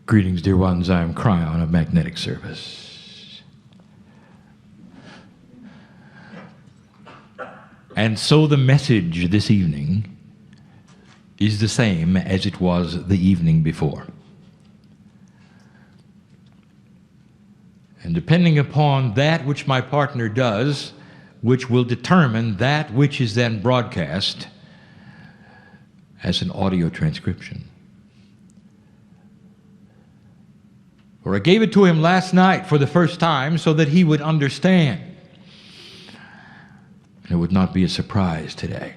Greetings, dear ones. I am Cryon of Magnetic Service. And so the message this evening is the same as it was the evening before. And depending upon that which my partner does, which will determine that which is then broadcast as an audio transcription. Or I gave it to him last night for the first time so that he would understand. And it would not be a surprise today.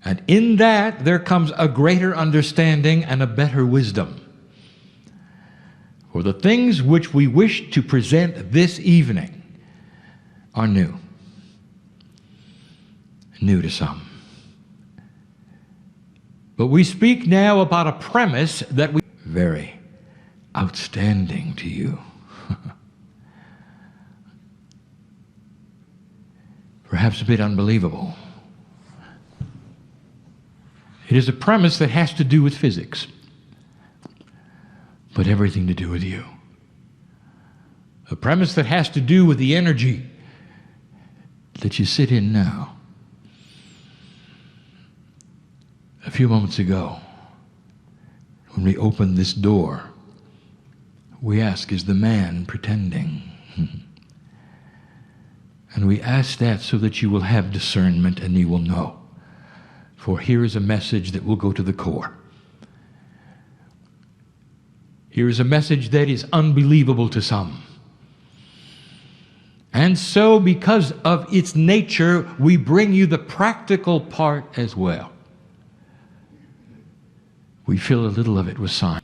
And in that there comes a greater understanding and a better wisdom. For the things which we wish to present this evening are new. New to some. But we speak now about a premise that we very outstanding to you. Perhaps a bit unbelievable. It is a premise that has to do with physics, but everything to do with you. A premise that has to do with the energy that you sit in now. A few moments ago, when we opened this door, we ask, is the man pretending? And we ask that so that you will have discernment and you will know. For here is a message that will go to the core. Here is a message that is unbelievable to some. And so, because of its nature, we bring you the practical part as well. We fill a little of it with science.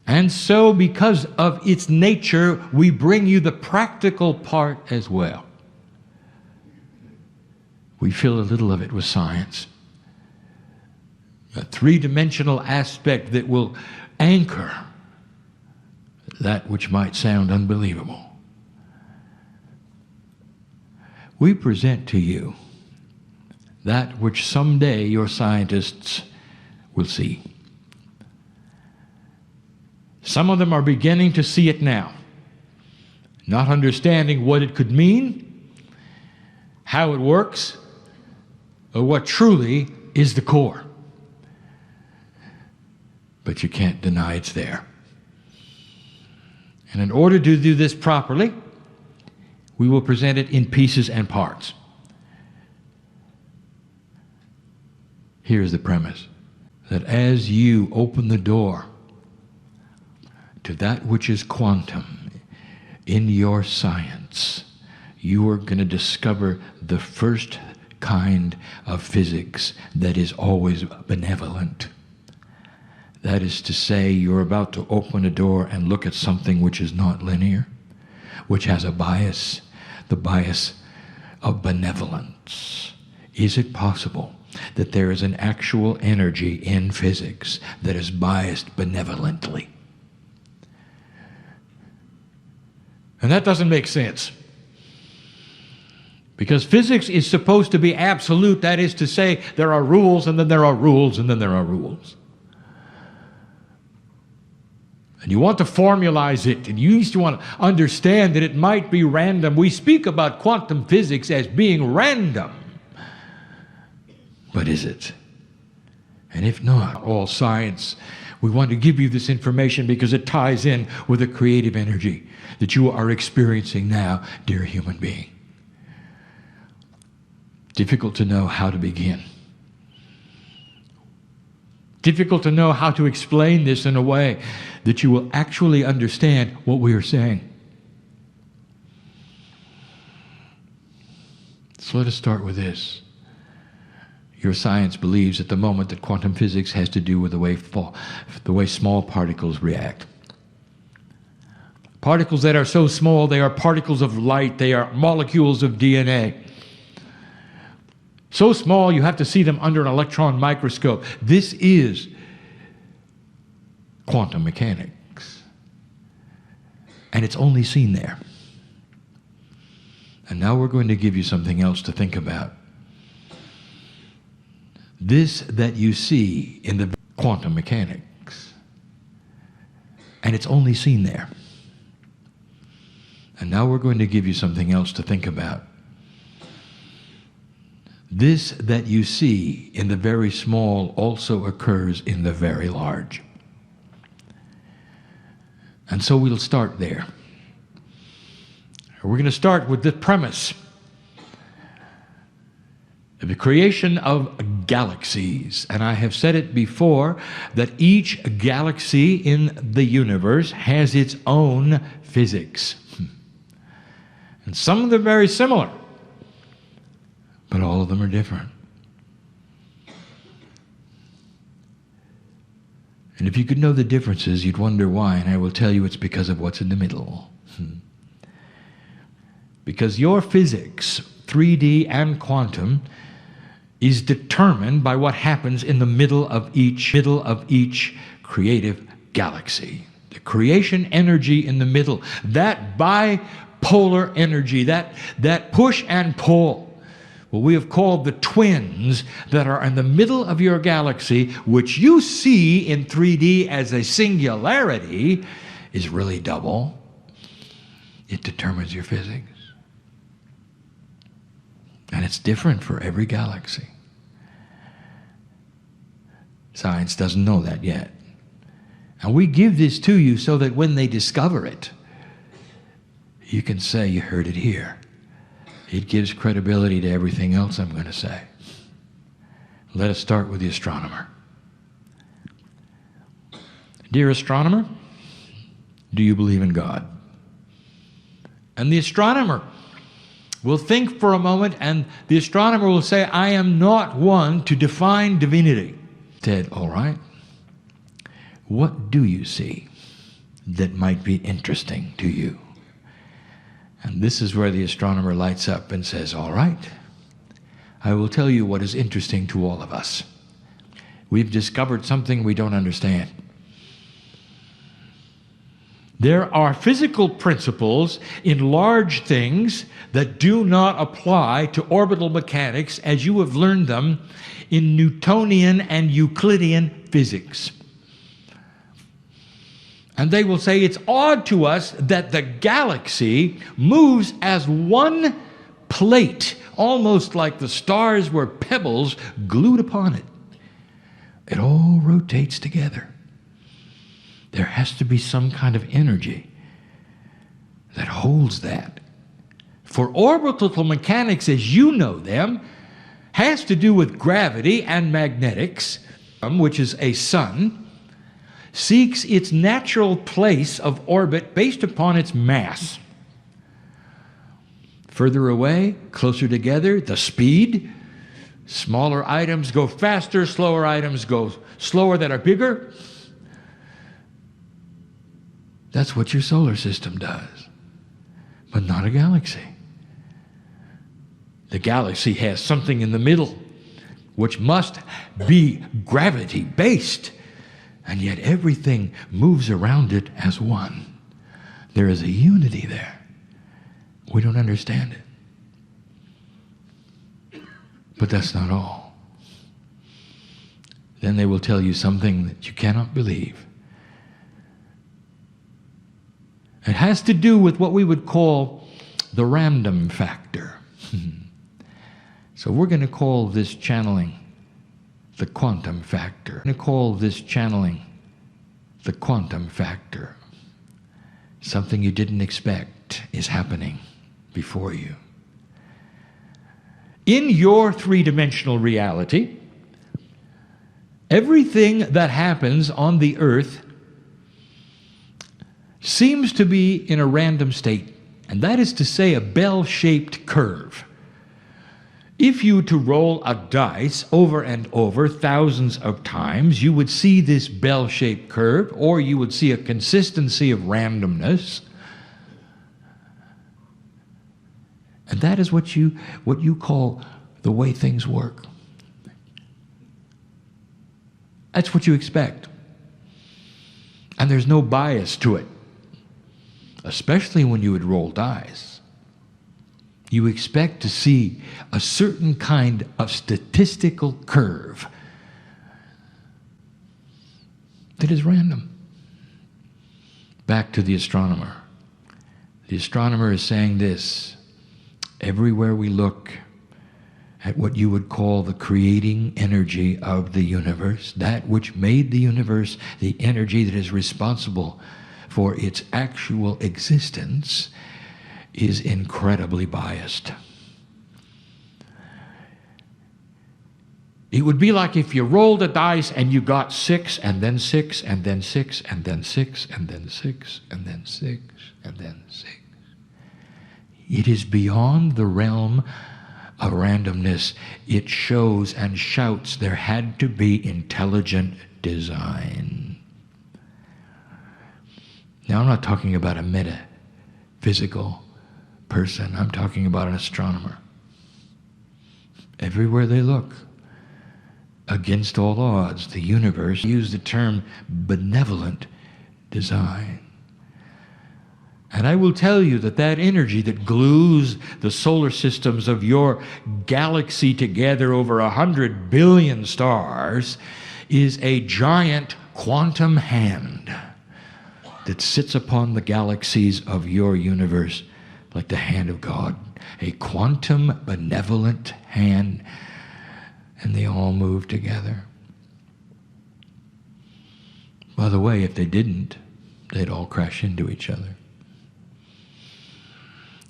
And so, because of its nature, we bring you the practical part as well. We fill a little of it with science. A three-dimensional aspect that will anchor that which might sound unbelievable. We present to you that which someday your scientists will see. Some of them are beginning to see it now, not understanding what it could mean, how it works, or what truly is the core. But you can't deny it's there. And in order to do this properly, we will present it in pieces and parts. Here's the premise, that as you open the door to that which is quantum in your science, you are going to discover the first kind of physics that is always benevolent. That is to say, you're about to open a door and look at something which is not linear, which has a bias, the bias of benevolence. Is it possible that there is an actual energy in physics that is biased benevolently? And that doesn't make sense. Because physics is supposed to be absolute. That is to say, there are rules, and then there are rules, and then there are rules. And you want to formalize it, and you used to want to understand that it might be random. We speak about quantum physics as being random. But is it? And if not, all science, we want to give you this information because it ties in with the creative energy that you are experiencing now, dear human being. Difficult to know how to begin. Difficult to know how to explain this in a way that you will actually understand what we are saying. So let us start with this. Your science believes at the moment that quantum physics has to do with the way small particles react. Particles that are so small, they are particles of light, they are molecules of DNA. So small you have to see them under an electron microscope. This is quantum mechanics. And it's only seen there. And now we're going to give you something else to think about. This that you see in the quantum mechanics and it's only seen there. And now we're going to give you something else to think about. This that you see in the very small also occurs in the very large. And so we'll start there. We're going to start with the premise. The creation of galaxies. And I have said it before that each galaxy in the universe has its own physics. And some of them are very similar, but all of them are different. And if you could know the differences, you'd wonder why, and I will tell you it's because of what's in the middle. Because your physics, 3D and quantum, is determined by what happens in the middle of each creative galaxy. The creation energy in the middle, that bipolar energy, that push and pull, what we have called the twins that are in the middle of your galaxy, which you see in 3D as a singularity, is really double. It determines your physics. And it's different for every galaxy. Science doesn't know that yet. And we give this to you so that when they discover it, you can say you heard it here. It gives credibility to everything else I'm going to say. Let us start with the astronomer. Dear astronomer, do you believe in God? And the astronomer will think for a moment, and the astronomer will say, I am not one to define divinity. Said, all right, what do you see that might be interesting to you? And this is where the astronomer lights up and says, all right, I will tell you what is interesting to all of us. We've discovered something we don't understand. There are physical principles in large things that do not apply to orbital mechanics as you have learned them in Newtonian and Euclidean physics. And they will say it's odd to us that the galaxy moves as one plate, almost like the stars were pebbles glued upon it. It all rotates together. There has to be some kind of energy that holds that. For orbital mechanics, as you know them, has to do with gravity and magnetics, which is a sun, seeks its natural place of orbit based upon its mass. Further away, closer together, the speed. Smaller items go faster, slower items go slower that are bigger. That's what your solar system does, but not a galaxy. The galaxy has something in the middle which must be gravity-based, and yet everything moves around it as one. There is a unity there. We don't understand it. But that's not all. Then they will tell you something that you cannot believe. It has to do with what we would call the random factor. So we're going to call this channeling the quantum factor. We're going to call this channeling the quantum factor. Something you didn't expect is happening before you. In your three-dimensional reality, everything that happens on the earth seems to be in a random state, and that is to say a bell-shaped curve. If you were to roll a dice over and over thousands of times, you would see this bell-shaped curve, or you would see a consistency of randomness. And that is what you call the way things work. That's what you expect. And there's no bias to it, especially when you would roll dice. You expect to see a certain kind of statistical curve that is random. Back to the astronomer. The astronomer is saying this: everywhere we look at what you would call the creating energy of the universe, that which made the universe, the energy that is responsible for its actual existence, is incredibly biased. It would be like if you rolled a dice and you got 6, and then 6, and then 6, and then 6, and then 6, and then 6, and then 6. It is beyond the realm of randomness. It shows and shouts there had to be intelligent design. Now, I'm not talking about a metaphysical person. I'm talking about an astronomer. Everywhere they look, against all odds, the universe used the term benevolent design. And I will tell you that that energy that glues the solar systems of your galaxy together, over 100 billion stars, is a giant quantum hand that sits upon the galaxies of your universe like the hand of God. A quantum benevolent hand, and they all move together. By the way, if they didn't, they'd all crash into each other.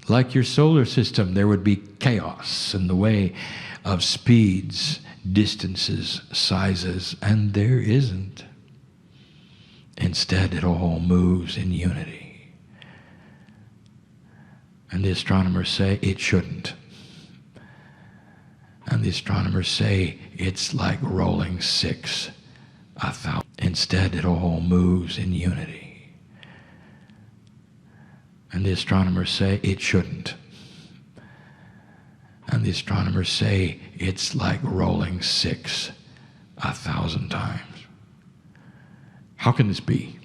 Like your solar system, there would be chaos in the way of speeds, distances, sizes, and there isn't. Instead, it all moves in unity. And the astronomers say it shouldn't. And the astronomers say it's like rolling 6, 1,000. Instead, it all moves in unity. And the astronomers say it shouldn't. And the astronomers say it's like rolling 6, 1,000 times. How can this be?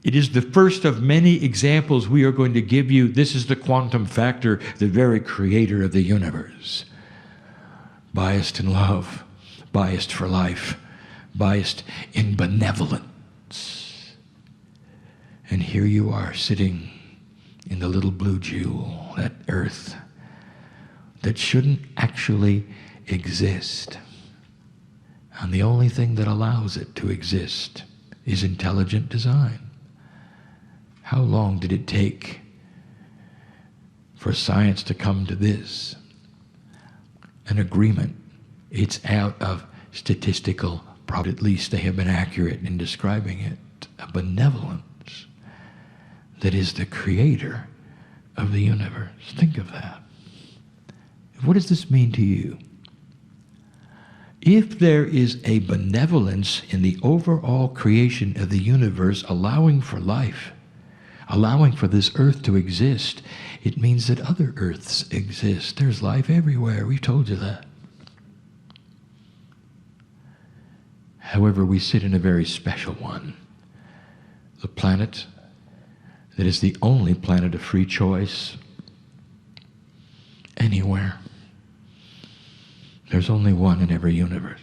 It is the first of many examples we are going to give you. This is the quantum factor, the very creator of the universe. Biased in love, biased for life, biased in benevolence. And here you are sitting in the little blue jewel, that earth that shouldn't actually exist. And the only thing that allows it to exist is intelligent design. How long did it take for science to come to this? An agreement. It's out of statistical probability. At least they have been accurate in describing it. A benevolence that is the creator of the universe. Think of that. What does this mean to you? If there is a benevolence in the overall creation of the universe, allowing for life, allowing for this earth to exist, it means that other earths exist. There's life everywhere. We've told you that. However, we sit in a very special one. The planet that is the only planet of free choice anywhere. There's only one in every universe.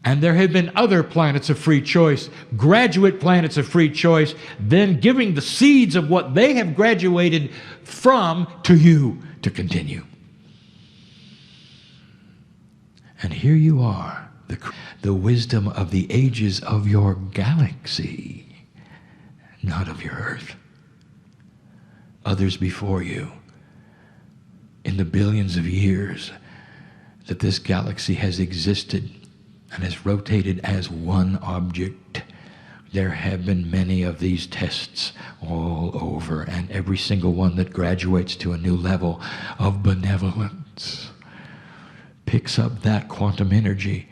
And there have been other planets of free choice, graduate planets of free choice, then giving the seeds of what they have graduated from to you to continue. And here you are, the wisdom of the ages of your galaxy, not of your earth. Others before you, in the billions of years that this galaxy has existed and has rotated as one object, there have been many of these tests all over, and every single one that graduates to a new level of benevolence picks up that quantum energy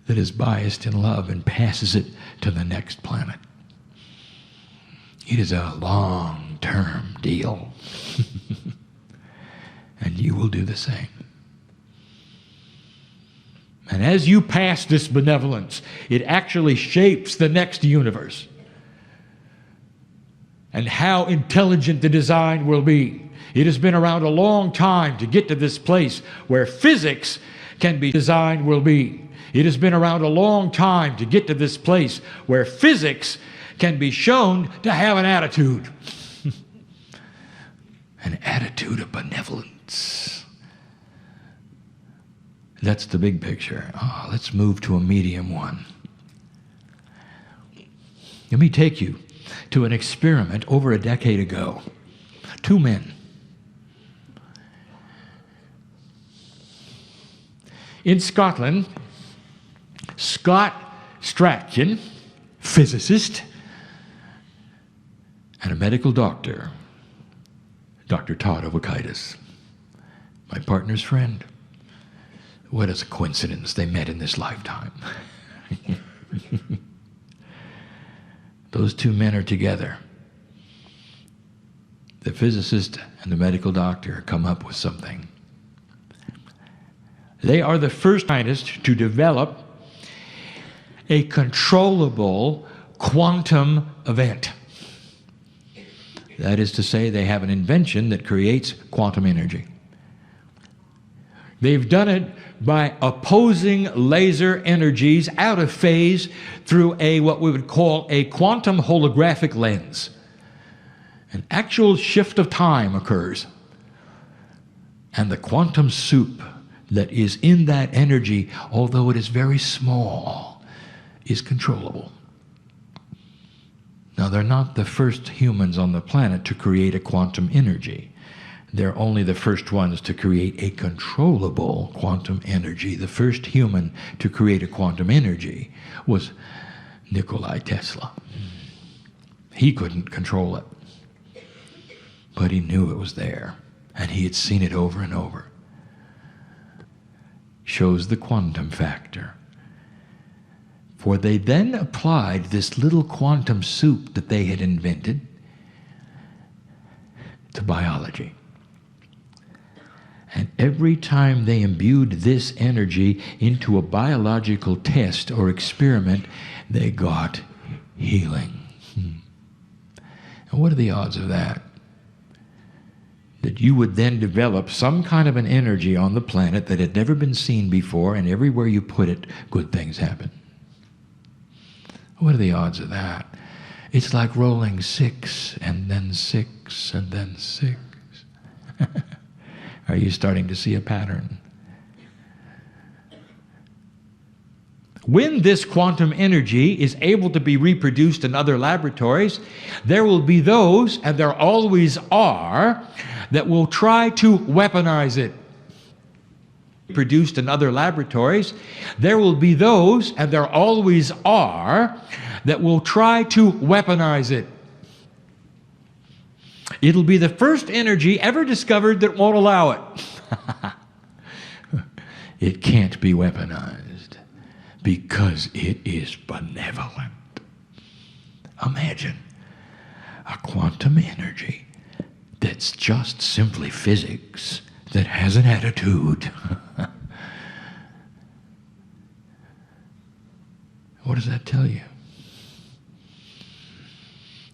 that is biased in love and passes it to the next planet. It is a long-term deal. And you will do the same. And as you pass this benevolence, it actually shapes the next universe and how intelligent the design will be. It has been around a long time to get to this place where physics can be designed will be. It has been around a long time to get to this place where physics can be shown to have an attitude. An attitude of benevolence. That's the big picture. Let's move to a medium one. Let me take you to an experiment over a decade ago. Two men. In Scotland, Scott Stracken, physicist, and a medical doctor, Dr. Todd Ovakaitis, my partner's friend. What is a coincidence they met in this lifetime? Those two men are together. The physicist and the medical doctor come up with something. They are the first scientists to develop a controllable quantum event. That is to say, they have an invention that creates quantum energy. They've done it by opposing laser energies out of phase through what we would call a quantum holographic lens. An actual shift of time occurs. And the quantum soup that is in that energy, although it is very small, is controllable. Now, they're not the first humans on the planet to create a quantum energy. They're only the first ones to create a controllable quantum energy. The first human to create a quantum energy was Nikola Tesla. He couldn't control it, but he knew it was there, and he had seen it over and over. Shows the quantum factor. For they then applied this little quantum soup that they had invented to biology. And every time they imbued this energy into a biological test or experiment, they got healing. And what are the odds of that? That you would then develop some kind of an energy on the planet that had never been seen before, and everywhere you put it, good things happen. What are the odds of that? It's like rolling 6 and then 6 and then 6. Are you starting to see a pattern? When this quantum energy is able to be reproduced in other laboratories, there will be those, and there always are, that will try to weaponize it. Produced in other laboratories, there will be those, and there always are, that will try to weaponize it. It'll be the first energy ever discovered that won't allow it. It can't be weaponized because it is benevolent. Imagine a quantum energy that's just simply physics that has an attitude. What does that tell you?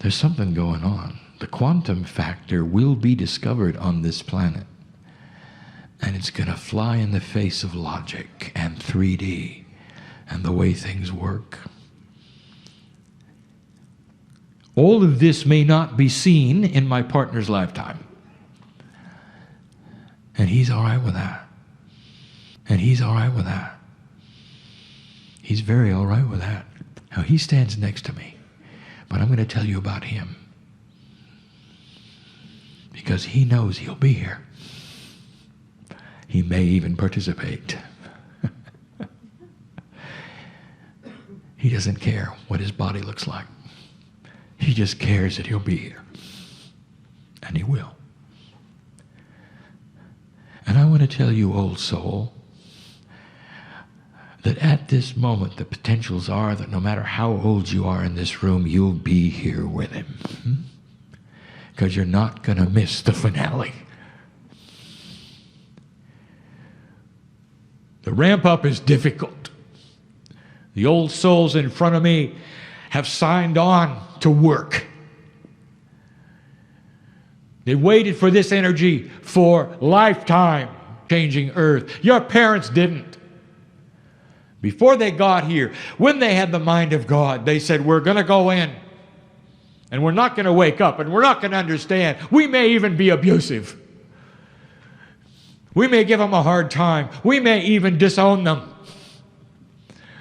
There's something going on. The quantum factor will be discovered on this planet, and it's going to fly in the face of logic and 3D and the way things work. All of this may not be seen in my partner's lifetime, and he's all right with that. And he's all right with that. He's very all right with that. Now, he stands next to me, but I'm going to tell you about him, because he knows he'll be here. He may even participate. He doesn't care what his body looks like. He just cares that he'll be here. And he will. And I want to tell you, old soul, that at this moment the potentials are that no matter how old you are in this room, you'll be here with him. Because you're not going to miss the finale. The ramp up is difficult. The old souls in front of me have signed on to work. They waited for this energy for lifetime, changing Earth. Your parents didn't. Before they got here, when they had the mind of God, they said, we're going to go in and we're not going to wake up and we're not going to understand. We may even be abusive. We may give them a hard time. We may even disown them.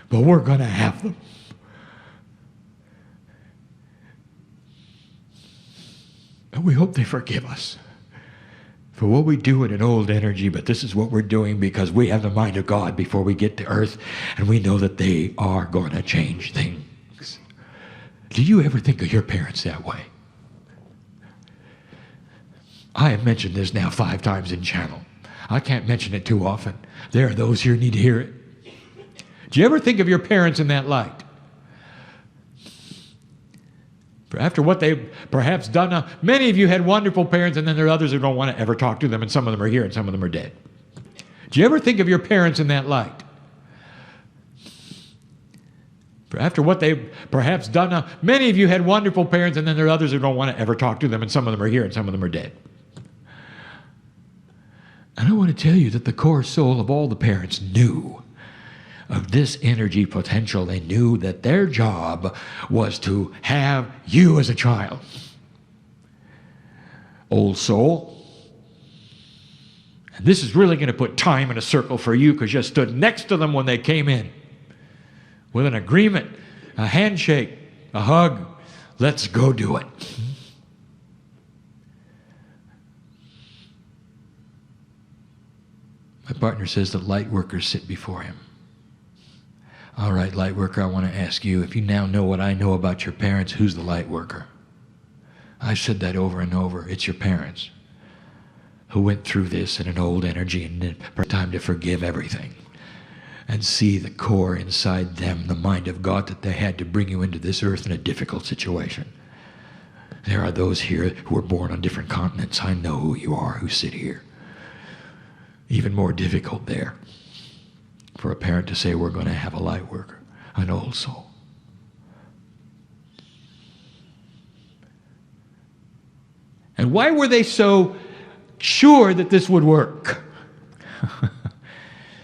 But we're going to have them. And we hope they forgive us for what we do in an old energy, but this is what we're doing because we have the mind of God before we get to earth, and we know that they are going to change things. Do you ever think of your parents that way? I have mentioned this now 5 times in channel. I can't mention it too often. There are those here who need to hear it. Do you ever think of your parents in that light? After what they've perhaps done, many of you had wonderful parents, and then there are others who don't want to ever talk to them, and some of them are here and some of them are dead. Do you ever think of your parents in that light? After what they've perhaps done, many of you had wonderful parents, and then there are others who don't want to ever talk to them, and some of them are here and some of them are dead. And I want to tell you that the core soul of all the parents knew of this energy potential. They knew that their job was to have you as a child. Old soul. And this is really going to put time in a circle for you because you stood next to them when they came in with an agreement, a handshake, a hug. Let's go do it. My partner says that light workers sit before him. All right, light worker, I want to ask you, if you now know what I know about your parents, who's the light worker? I've said that over and over. It's your parents who went through this in an old energy and it's time to forgive everything and see the core inside them, the mind of God that they had to bring you into this earth in a difficult situation. There are those here who were born on different continents. I know who you are who sit here. Even more difficult there for a parent to say, we're going to have a light worker, an old soul. And why were they so sure that this would work?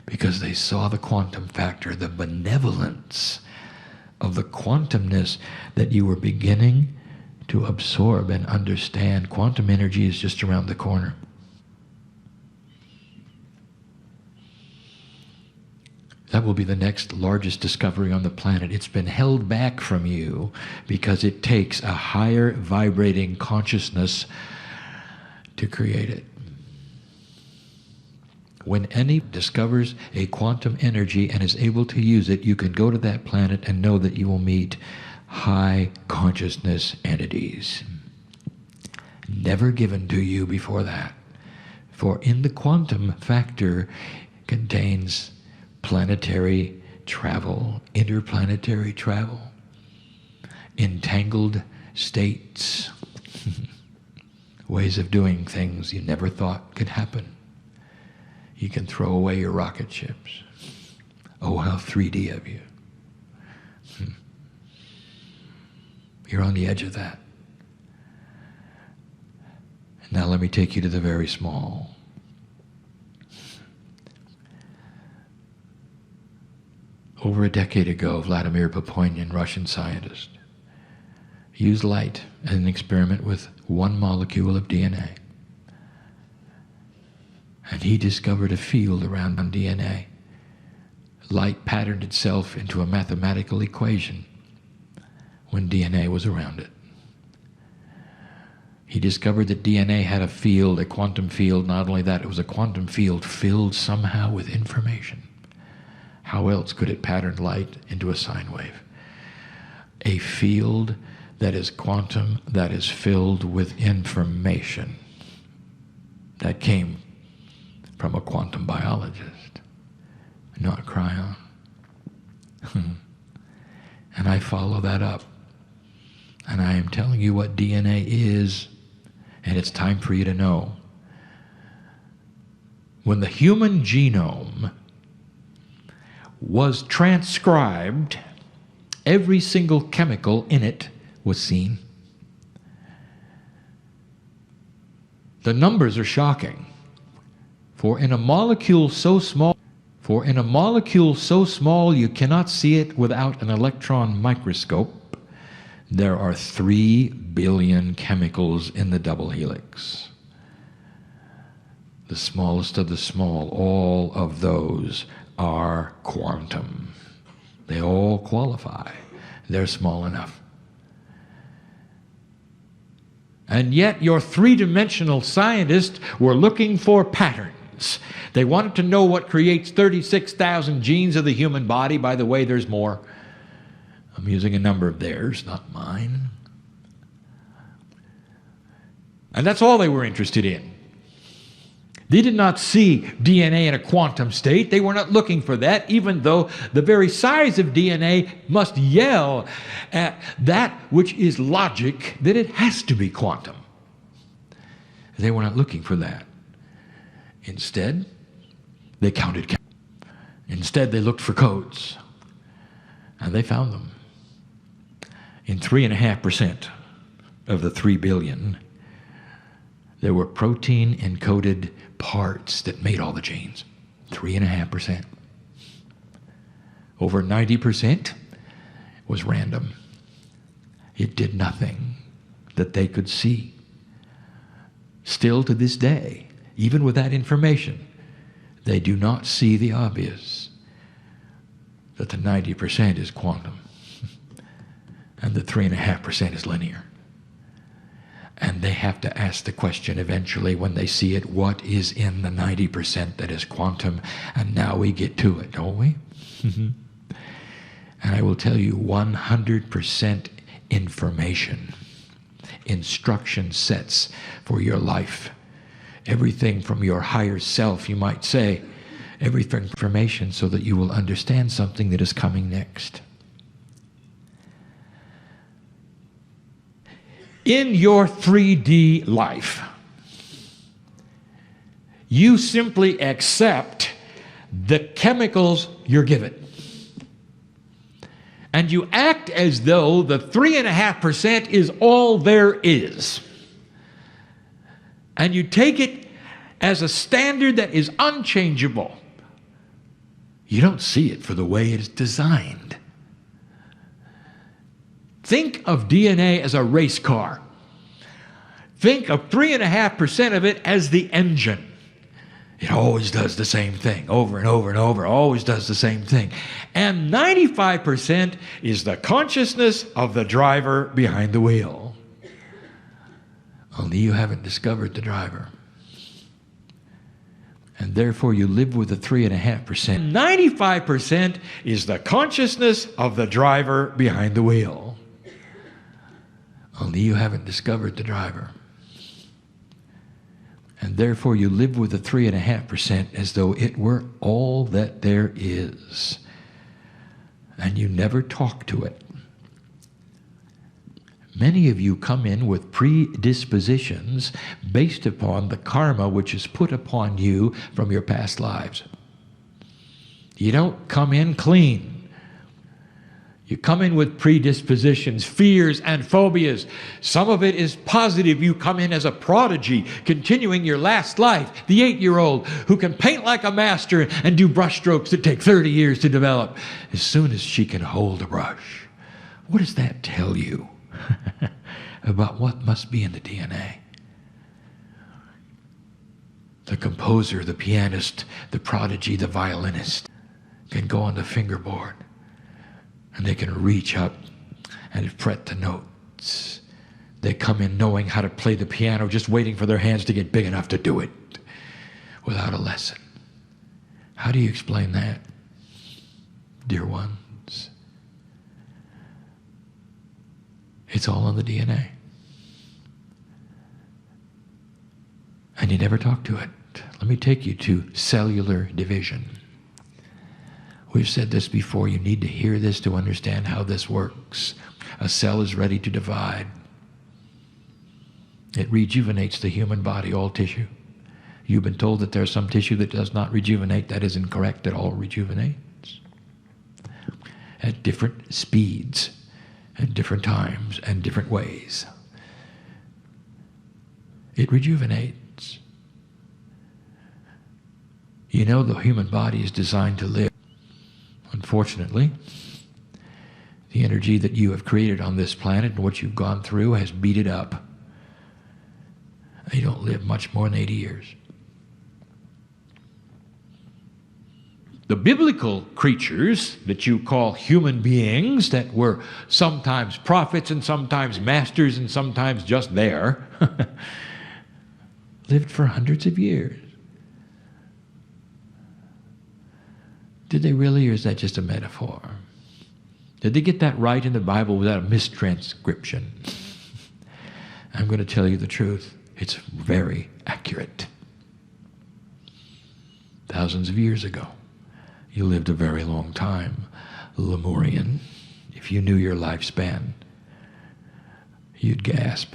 Because they saw the quantum factor, the benevolence of the quantumness that you were beginning to absorb and understand. Quantum energy is just around the corner. That will be the next largest discovery on the planet. It's been held back from you because it takes a higher vibrating consciousness to create it. When any discovers a quantum energy and is able to use it, you can go to that planet and know that you will meet high consciousness entities. Never given to you before that. For in the quantum factor contains planetary travel, interplanetary travel, entangled states, ways of doing things you never thought could happen. You can throw away your rocket ships. Oh, how 3D of you. You're on the edge of that. And now let me take you to the very small. Over a decade ago, Vladimir Papoinian, Russian scientist, used light as an experiment with one molecule of DNA. And he discovered a field around DNA. Light patterned itself into a mathematical equation when DNA was around it. He discovered that DNA had a field, a quantum field. Not only that, it was a quantum field filled somehow with information. How else could it pattern light into a sine wave? A field that is quantum, that is filled with information that came from a quantum biologist, not Cryon. And I follow that up. And I am telling you what DNA is, and it's time for you to know. When the human genome was transcribed, every single chemical in it was seen. The numbers are shocking. For in a molecule so small, For in a molecule so small you cannot see it without an electron microscope, there are 3 billion chemicals in the double helix. The smallest of the small, all of those are quantum. They all qualify. They're small enough. And yet your three-dimensional scientists were looking for patterns. They wanted to know what creates 36,000 genes of the human body. By the way, there's more. I'm using a number of theirs, not mine. And that's all they were interested in. They did not see DNA in a quantum state. They were not looking for that, even though the very size of DNA must yell at that which is logic that it has to be quantum. They were not looking for that. Instead, they counted. Instead, they looked for codes, and they found them. In 3.5% of the 3 billion, there were protein-encoded parts that made all the genes. 3.5%. Over 90% was random. It did nothing that they could see. Still to this day, even with that information, they do not see the obvious, that the 90% is quantum and the 3.5% is linear. And they have to ask the question eventually when they see it, what is in the 90% that is quantum? And now we get to it, don't we? And I will tell you 100% information, instruction sets for your life. Everything from your higher self, you might say, everything information so that you will understand something that is coming next. In your 3D life, you simply accept the chemicals you're given. And you act as though the 3.5% is all there is. And you take it as a standard that is unchangeable. You don't see it for the way it is designed. Think of DNA as a race car. Think of 3.5% of it as the engine. It always does the same thing, over and over and over, always does the same thing. And 95% is the consciousness of the driver behind the wheel. Only you haven't discovered the driver. And therefore you live with the 3.5%. 95% is the consciousness of the driver behind the wheel. Only you haven't discovered the driver. And therefore you live with the 3.5% as though it were all that there is. And you never talk to it. Many of you come in with predispositions based upon the karma which is put upon you from your past lives. You don't come in clean. You come in with predispositions, fears, and phobias. Some of it is positive. You come in as a prodigy, continuing your last life, the 8-year-old who can paint like a master and do brush strokes that take 30 years to develop. As soon as she can hold a brush. What does that tell you about what must be in the DNA? The composer, the pianist, the prodigy, the violinist can go on the fingerboard. And they can reach up and fret the notes. They come in knowing how to play the piano, just waiting for their hands to get big enough to do it without a lesson. How do you explain that, dear ones? It's all in the DNA. And you never talk to it. Let me take you to cellular division. We've said this before. You need to hear this to understand how this works. A cell is ready to divide. It rejuvenates the human body, all tissue. You've been told that there's some tissue that does not rejuvenate. That is incorrect. It all rejuvenates at different speeds, at different times, and different ways. It rejuvenates. You know the human body is designed to live. Unfortunately, the energy that you have created on this planet and what you've gone through has beat it up. You don't live much more than 80 years. The biblical creatures that you call human beings, that were sometimes prophets and sometimes masters and sometimes just there, lived for hundreds of years. Did they really, or is that just a metaphor? Did they get that right in the Bible without a mistranscription? I'm going to tell you the truth. It's very accurate. Thousands of years ago, you lived a very long time. Lemurian, if you knew your lifespan, you'd gasp.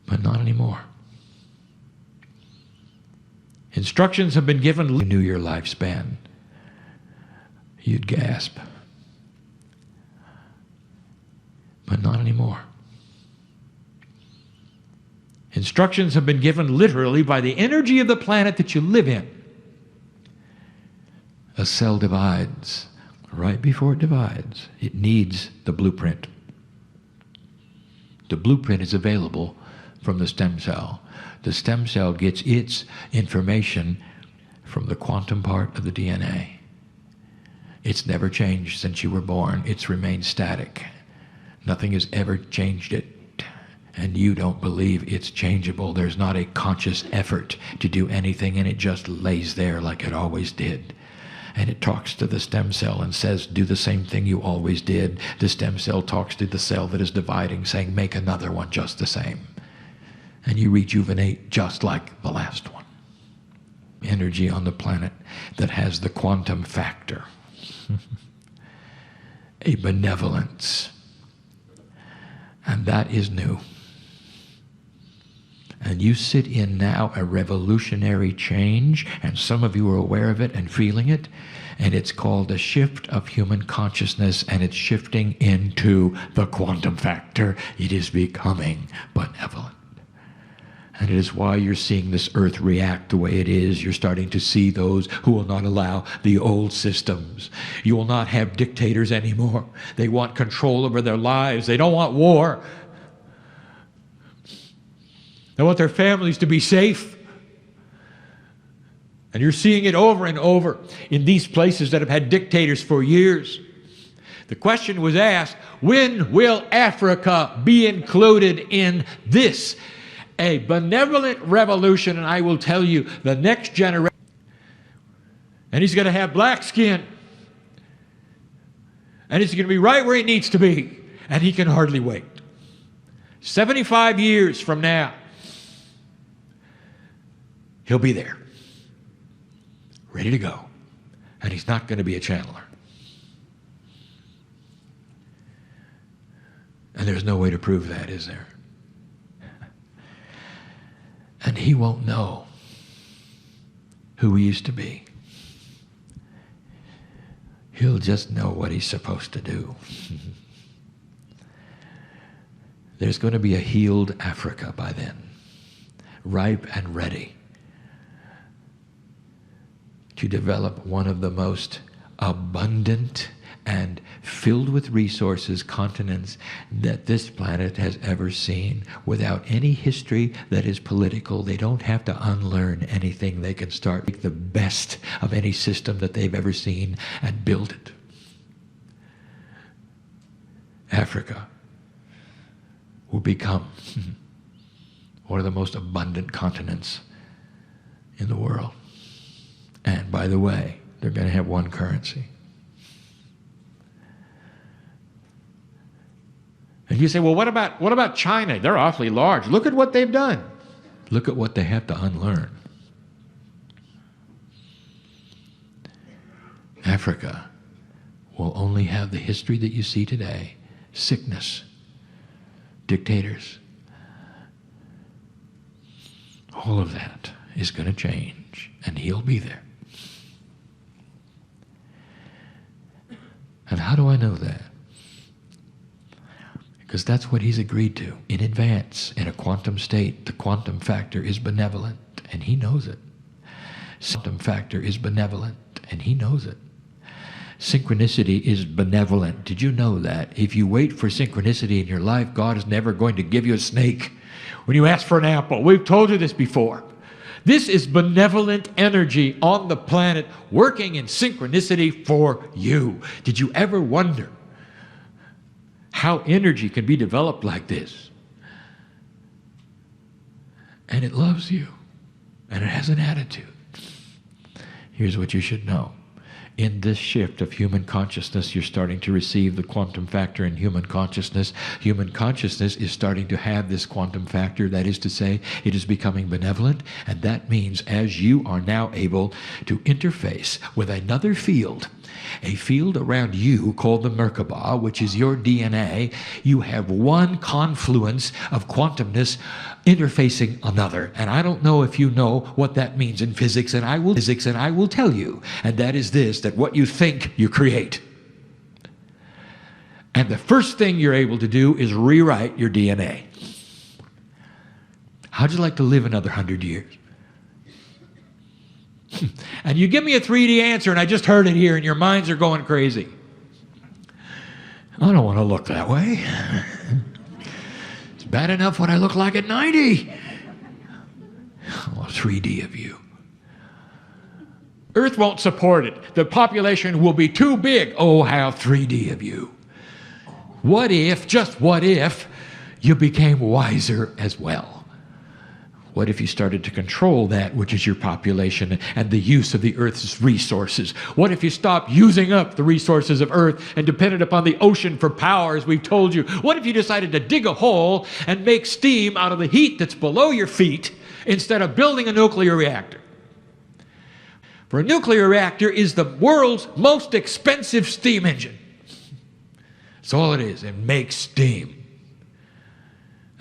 But not anymore. Instructions have been given. You knew your lifespan, you'd gasp. But not anymore. Instructions have been given literally by the energy of the planet that you live in. A cell divides. Right before it divides, it needs the blueprint. The blueprint is available from the stem cell. The stem cell gets its information from the quantum part of the DNA. It's never changed since you were born. It's remained static. Nothing has ever changed it. And you don't believe it's changeable. There's not a conscious effort to do anything, and it just lays there like it always did. And it talks to the stem cell and says, do the same thing you always did. The stem cell talks to the cell that is dividing, saying, make another one just the same. And you rejuvenate just like the last one. Energy on the planet that has the quantum factor. A benevolence. And that is new. And you sit in now a revolutionary change, and some of you are aware of it and feeling it, and it's called a shift of human consciousness, and it's shifting into the quantum factor. It is becoming benevolent. And it is why you're seeing this earth react the way it is. You're starting to see those who will not allow the old systems. You will not have dictators anymore. They want control over their lives. They don't want war. They want their families to be safe. And you're seeing it over and over in these places that have had dictators for years. The question was asked, when will Africa be included in this? A benevolent revolution, and I will tell you, the next generation, and he's going to have black skin, and he's going to be right where he needs to be, and he can hardly wait. 75 years from now, he'll be there, ready to go, and he's not going to be a channeler. And there's no way to prove that, is there? And he won't know who he used to be. He'll just know what he's supposed to do. There's going to be a healed Africa by then, ripe and ready to develop one of the most abundant and filled with resources continents that this planet has ever seen, without any history that is political. They don't have to unlearn anything. They can start with the best of any system that they've ever seen and build it. Africa will become one of the most abundant continents in the world. And by the way, they're going to have one currency. And you say, well, what about China? They're awfully large. Look at what they've done. Look at what they have to unlearn. Africa will only have the history that you see today. Sickness, dictators. All of that is going to change, and he'll be there. And how do I know that? Because that's what he's agreed to in advance. In a quantum state, the quantum factor is benevolent. and he knows it. Quantum factor is benevolent, and he knows it. Synchronicity is benevolent. Did you know that? If you wait for synchronicity in your life, God is never going to give you a snake when you ask for an apple. We've told you this before. This is benevolent energy on the planet working in synchronicity for you. Did you ever wonder how energy can be developed like this? And it loves you, and it has an attitude. Here's what you should know. In this shift of human consciousness, you're starting to receive the quantum factor in human consciousness. Human consciousness is starting to have this quantum factor. That is to say, it is becoming benevolent. And that means as you are now able to interface with another field, a field around you called the Merkaba, which is your DNA, you have one confluence of quantumness interfacing another. And I don't know if you know what that means in physics, and I will tell you. And that is this, that what you think, you create. And the first thing you're able to do is rewrite your DNA. How'd you like to live another 100 years? And you give me a 3D answer, and I just heard it here, and your minds are going crazy. I don't want to look that way. It's bad enough what I look like at 90. Oh, 3D of you. Earth won't support it. The population will be too big. Oh, how 3D of you. What if, just what if, you became wiser as well? What if you started to control that which is your population and the use of the Earth's resources? What if you stopped using up the resources of Earth and depended upon the ocean for power, as we've told you? What if you decided to dig a hole and make steam out of the heat that's below your feet instead of building a nuclear reactor? For a nuclear reactor is the world's most expensive steam engine. That's all it is. It makes steam.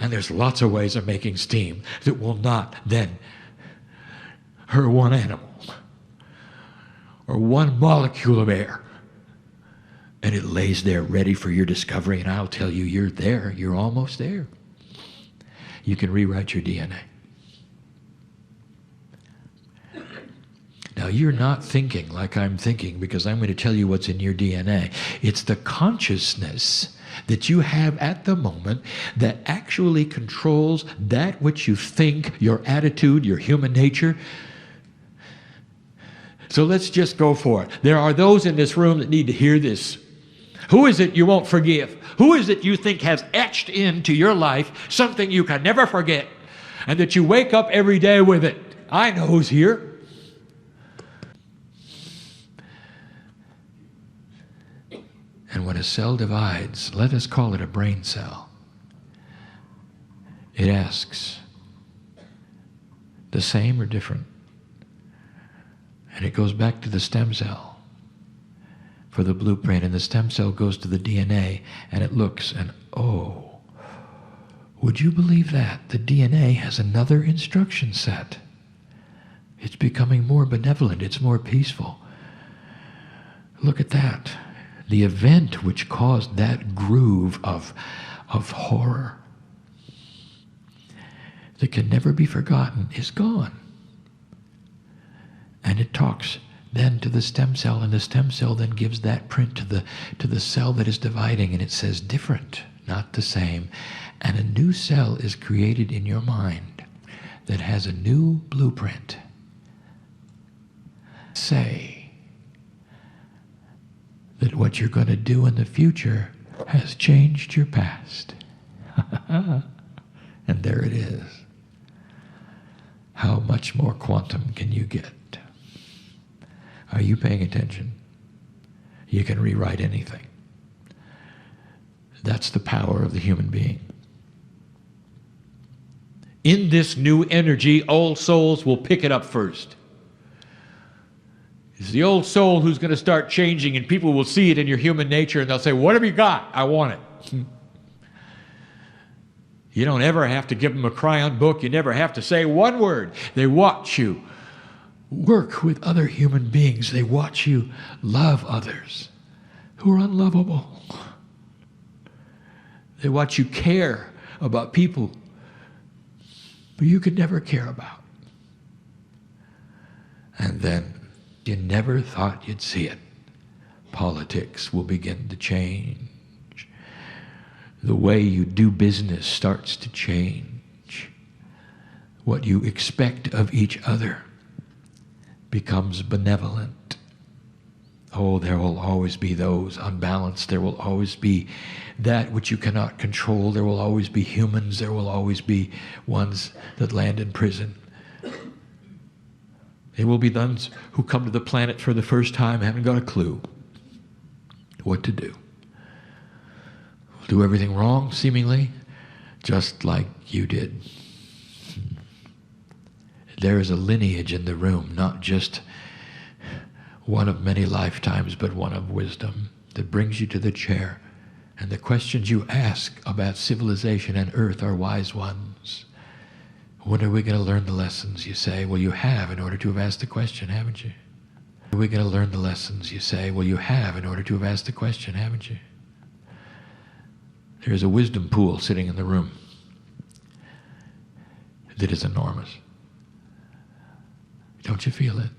And there's lots of ways of making steam that will not then hurt one animal or one molecule of air. And it lays there ready for your discovery. And I'll tell you, you're there. You're almost there. You can rewrite your DNA. Now, you're not thinking like I'm thinking, because I'm going to tell you what's in your DNA. It's the consciousness that you have at the moment that actually controls that which you think, your attitude, your human nature. So let's just go for it. There are those in this room that need to hear this. Who is it you won't forgive? Who is it you think has etched into your life something you can never forget, and that you wake up every day with it? I know who's here. And when a cell divides, let us call it a brain cell, it asks, the same or different? And it goes back to the stem cell for the blueprint, and the stem cell goes to the DNA, and it looks, and oh, would you believe that? The DNA has another instruction set. It's becoming more benevolent. It's more peaceful. Look at that. The event which caused that groove of horror that can never be forgotten is gone. And it talks then to the stem cell, and the stem cell then gives that print to the cell that is dividing, and it says different, not the same. And a new cell is created in your mind that has a new blueprint. Say that what you're going to do in the future has changed your past. And there it is. How much more quantum can you get? Are you paying attention? You can rewrite anything. That's the power of the human being. In this new energy, old souls will pick it up first. It's the old soul who's going to start changing, and people will see it in your human nature, and they'll say, what have you got? I want it. You don't ever have to give them a crayon book. You never have to say one word. They watch you work with other human beings. They watch you love others who are unlovable. They watch you care about people who you could never care about. And then you never thought you'd see it. Politics will begin to change. The way you do business starts to change. What you expect of each other becomes benevolent. Oh, there will always be those unbalanced. There will always be that which you cannot control. There will always be humans. There will always be ones that land in prison. There will be those who come to the planet for the first time, haven't got a clue what to do. Do everything wrong, seemingly, just like you did. There is a lineage in the room, not just one of many lifetimes, but one of wisdom that brings you to the chair. And the questions you ask about civilization and earth are wise ones. When are we going to learn the lessons? You say, well, you have in order to have asked the question, haven't you? When are we going to learn the lessons? You say, well, you have in order to have asked the question, haven't you? There is a wisdom pool sitting in the room that is enormous. Don't you feel it?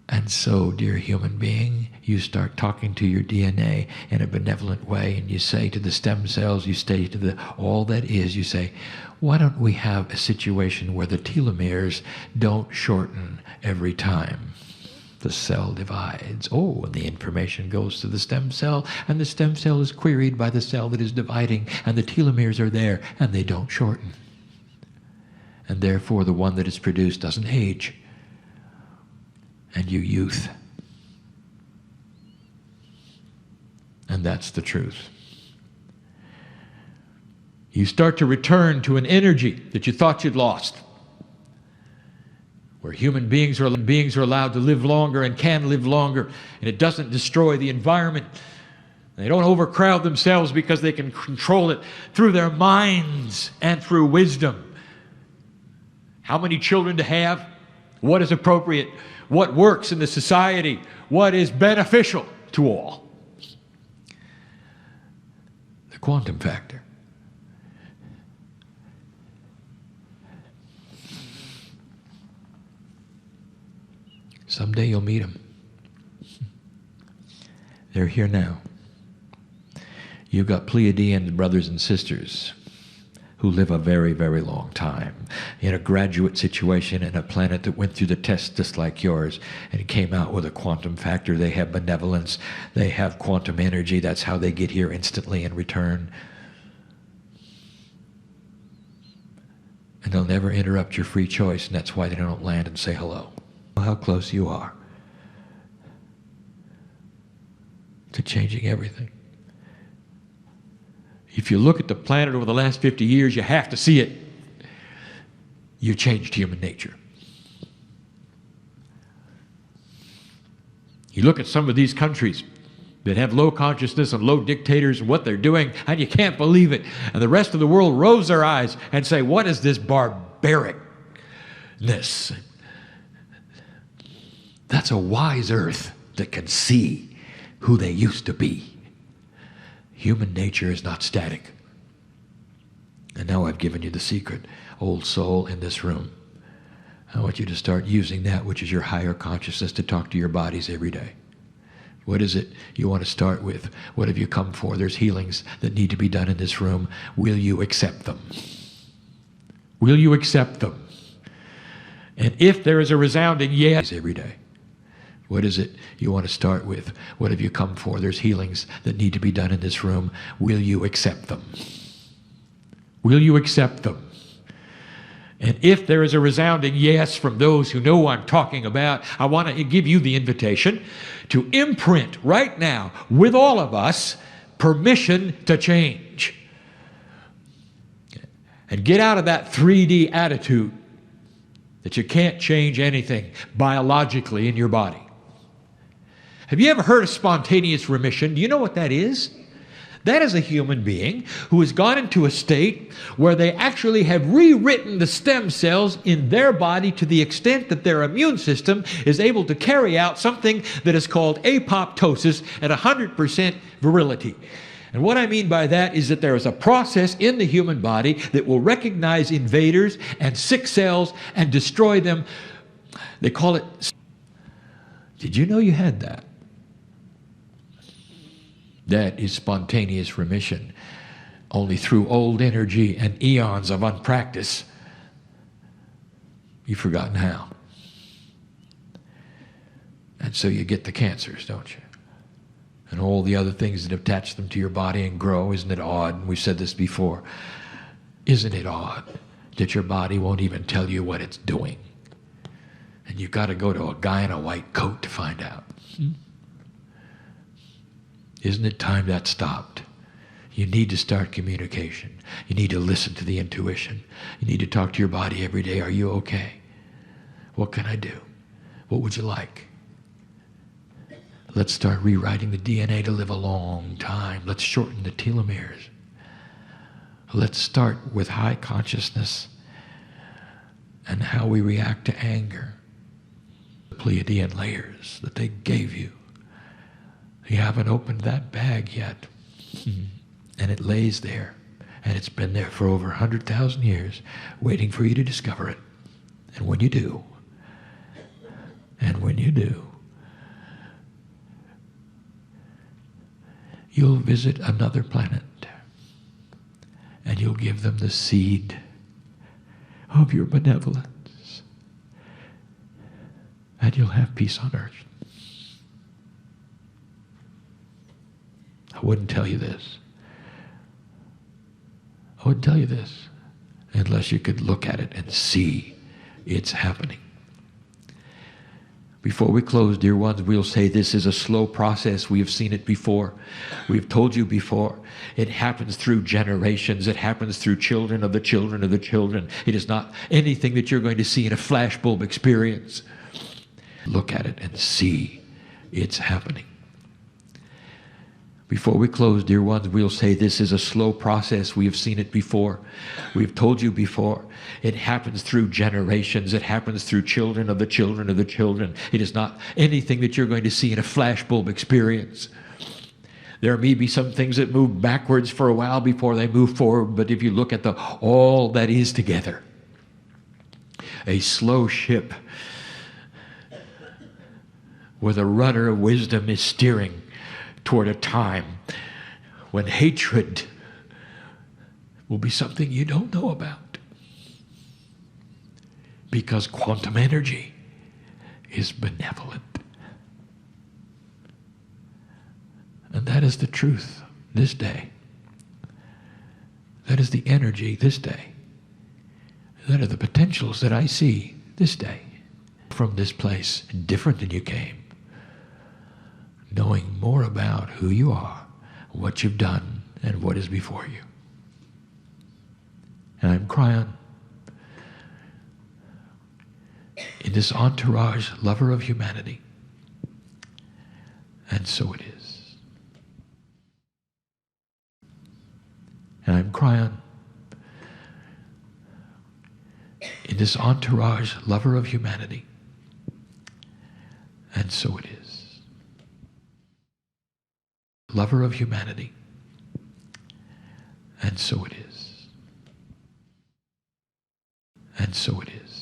And so, dear human being, you start talking to your DNA in a benevolent way, and you say to the stem cells, you say to the all that is, you say, why don't we have a situation where the telomeres don't shorten every time the cell divides? Oh, and the information goes to the stem cell, and the stem cell is queried by the cell that is dividing, and the telomeres are there, and they don't shorten. And therefore, the one that is produced doesn't age. And you youth. And that's the truth. You start to return to an energy that you thought you'd lost, where human beings are allowed to live longer and can live longer, and it doesn't destroy the environment. They don't overcrowd themselves because they can control it through their minds and through wisdom. How many children to have? What is appropriate? What works in the society? What is beneficial to all? The quantum factor. Someday you'll meet them. They're here now. You've got Pleiadian brothers and sisters who live a very, very long time in a graduate situation in a planet that went through the test just like yours and came out with a quantum factor. They have benevolence. They have quantum energy. That's how they get here instantly in return. And they'll never interrupt your free choice, and that's why they don't land and say hello. How close you are to changing everything. If you look at the planet over the last 50 years, you have to see it. You've changed human nature. You look at some of these countries that have low consciousness and low dictators and what they're doing, and you can't believe it. And the rest of the world rolls their eyes and say, what is this barbaricness? That's a wise earth that can see who they used to be. Human nature is not static. And now I've given you the secret, old soul in this room. I want you to start using that which is your higher consciousness to talk to your bodies every day. What is it you want to start with? What have you come for? There's healings that need to be done in this room. Will you accept them? Will you accept them? And if there is a resounding yes every day, what is it you want to start with? What have you come for? There's healings that need to be done in this room. Will you accept them? Will you accept them? And if there is a resounding yes from those who know what I'm talking about, I want to give you the invitation to imprint right now with all of us permission to change. And get out of that 3D attitude that you can't change anything biologically in your body. Have you ever heard of spontaneous remission? Do you know what that is? That is a human being who has gone into a state where they actually have rewritten the stem cells in their body to the extent that their immune system is able to carry out something that is called apoptosis at 100% virility. And what I mean by that is that there is a process in the human body that will recognize invaders and sick cells and destroy them. They call it... Did you know you had that? That is spontaneous remission. Only through old energy and eons of unpractice. You've forgotten how. And so you get the cancers, don't you? And all the other things that attach them to your body and grow. Isn't it odd? And we've said this before. Isn't it odd that your body won't even tell you what it's doing? And you've got to go to a guy in a white coat to find out. Isn't it time that stopped? You need to start communication. You need to listen to the intuition. You need to talk to your body every day. Are you okay? What can I do? What would you like? Let's start rewriting the DNA to live a long time. Let's shorten the telomeres. Let's start with high consciousness and how we react to anger. The Pleiadian layers that they gave you. You haven't opened that bag yet. And it lays there. And it's been there for over 100,000 years, waiting for you to discover it. And when you do, you'll visit another planet. And you'll give them the seed of your benevolence. And you'll have peace on earth. I wouldn't tell you this. I wouldn't tell you this unless you could look at it and see it's happening. Before we close, dear ones, we'll say this is a slow process. We have seen it before. We've told you before. It happens through generations. It happens through children of the children of the children. It is not anything that you're going to see in a flashbulb experience. Look at it and see it's happening. Before we close, dear ones, we'll say this is a slow process. We have seen it before. We've told you before. It happens through generations. It happens through children of the children of the children. It is not anything that you're going to see in a flashbulb experience. There may be some things that move backwards for a while before they move forward, but if you look at all that is together, a slow ship where the rudder of wisdom is steering toward a time when hatred will be something you don't know about. Because quantum energy is benevolent. And that is the truth this day. That is the energy this day. That are the potentials that I see this day. From this place, different than you came. Knowing more about who you are, what you've done, and what is before you. And I'm crying in this entourage, lover of humanity. And so it is. And I'm crying in this entourage, lover of humanity. And so it is. Lover of humanity. And so it is. And so it is.